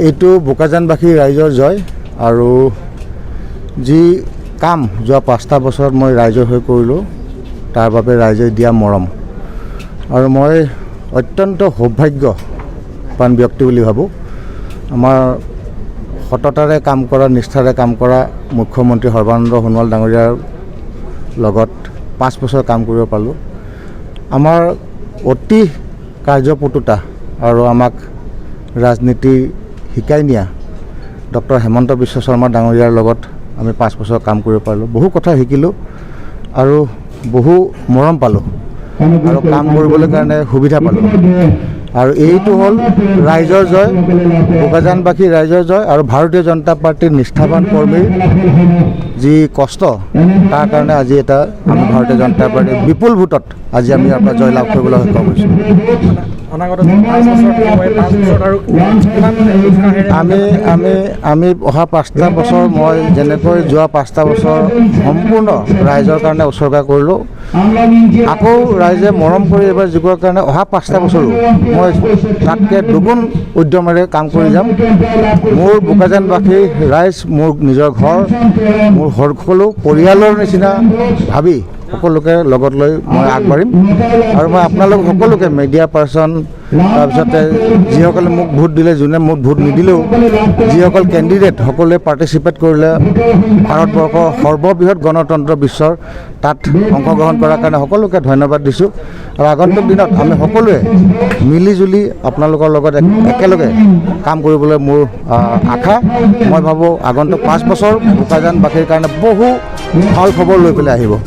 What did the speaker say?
এইটো বোকাজানবাসী ৰাইজৰ জয় আৰু যি কাম যোৱা 5টা বছৰত মই ৰাইজৰ হৈ কৰিলোঁ তাৰ বাবে ৰাইজে দিয়া মৰম আৰু মই অত্যন্ত সৌভাগ্যৱান ব্যক্তি বুলি ভাবোঁ। আমাৰ সততাৰে কাম কৰা নিষ্ঠাৰে কাম কৰা মুখ্যমন্ত্ৰী সৰ্বানন্দ সোণোৱাল ডাঙৰীয়াৰ লগত 5 বছৰ কাম কৰিব পালোঁ। আমাৰ অতি কাৰ্যপটুতা আৰু আমাক ৰাজনীতি শিকাই নিয়া ডক্টৰ হেমন্ত বিশ্ব শৰ্মা ডাঙৰীয়াৰ লগত আমি 5 বছৰ কাম কৰিব পাৰিলোঁ। বহু কথা শিকিলোঁ আৰু বহু মৰম পালোঁ আৰু কাম কৰিবলৈ কাৰণে সুবিধা পালোঁ আৰু এইটো হ'ল ৰাইজৰ জয়, বোকাজানবাসী ৰাইজৰ জয় আৰু ভাৰতীয় জনতা পাৰ্টীৰ নিষ্ঠাৱান কৰ্মীৰ যি কষ্ট তাৰ কাৰণে আজি এটা আমি ভাৰতীয় জনতা পাৰ্টীৰ বিপুল ভোটত আজি আমি ইয়াৰ পৰা জয়লাভ কৰিবলৈ সক্ষম হৈছোঁ। আমি অহা 5টা বছৰ মই যেনেকৈ যোৱা 5টা বছৰ সম্পূৰ্ণ ৰাইজৰ কাৰণে উৎসৰ্গা কৰিলোঁ, আকৌ ৰাইজে মৰম কৰি এইবাৰ জিকাৰ কাৰণে অহা 5টা বছৰো মই তাতকৈ দুগুণ উদ্যমেৰে কাম কৰি যাম। মোৰ বোকাজানবাসী ৰাইজ মোৰ নিজৰ ঘৰ, মোৰ সকলো পৰিয়ালৰ নিচিনা ভাবি সকলোকে লগত লৈ মই আগবাঢ়িম আৰু মই আপোনালোক সকলোকে মিডিয়া পাৰ্চন তাৰপিছতে যিসকলে মোক ভোট দিলে, যোনে মোক ভোট নিদিলেও যিসকল কেণ্ডিডেট সকলোৱে পাৰ্টিচিপেট কৰিলে ভাৰতবৰ্ষৰ সৰ্ববৃহৎ গণতন্ত্ৰ বিশ্বৰ তাত অংশগ্ৰহণ কৰাৰ কাৰণে সকলোকে ধন্যবাদ দিছোঁ আৰু আগন্তুক দিনত আমি সকলোৱে মিলিজুলি আপোনালোকৰ লগত একেলগে কাম কৰিবলৈ মোৰ আশা। মই ভাবোঁ আগন্তুক 5 বছৰ বোকাজানবাসীৰ কাৰণে বহু ভাল খবৰ লৈ পেলাই আহিব।